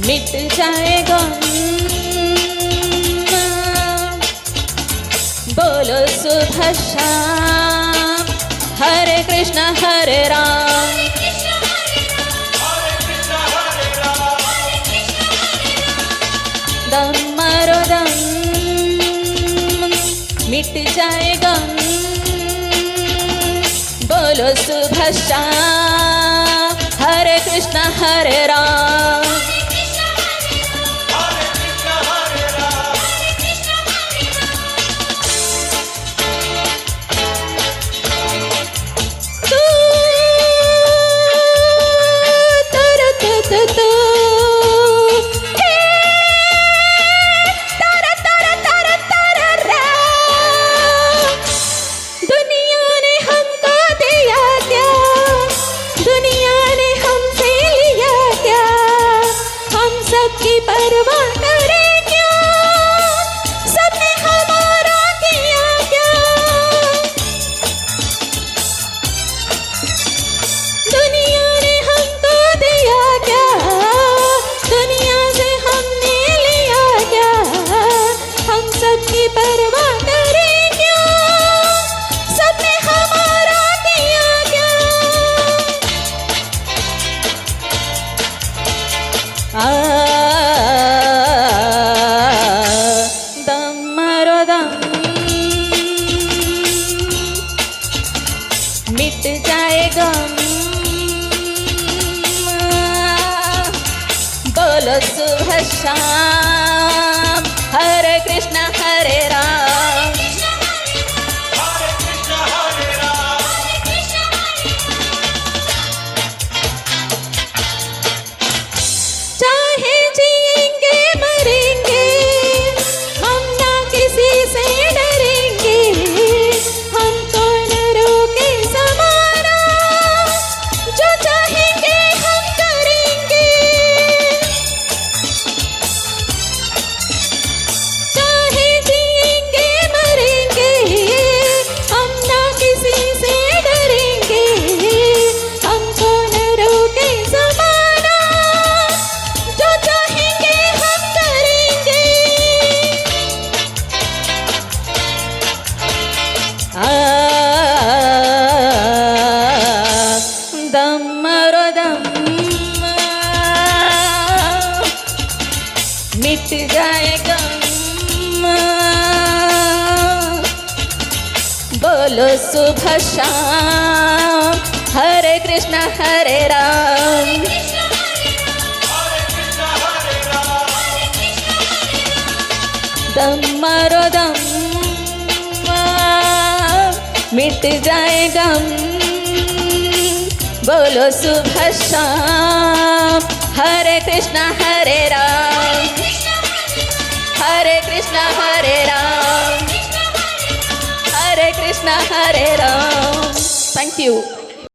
मिट जाएगा बोलो सुबह शाम हरे कृष्णा हरे राम दम मारो दम मिट जाएगा बोलो सुबह शाम हरे कृष्णा हरे राम की परवाह करे क्या सबने हमारा किया क्या दुनिया ने हमको दिया क्या दुनिया से हमने लिया क्या हम सब की परवाह करे क्या सबने हमारा किया क्या मिट जाएगा बोलो सुबह शाम हरे कृष्णा हरे राम चाहे जिएंगे मरेंगे हम ना किसी से डरेंगे हमको न रोके ज़माना जो चाहेंगे हम करेंगे चाहे जिएंगे मरेंगे हम ना किसी से डरेंगे हमको न रोके ज़माना जो चाहेंगे हम करेंगे दम मारो दम मिट जाएगा बोलो सुबह शाम हरे कृष्णा हरे राम दम मारो दम मिट जाएगा बोलो सुबह शाम हरे कृष्णा हरे राम हरे कृष्णा हरे राम हरे कृष्णा हरे राम थैंक यू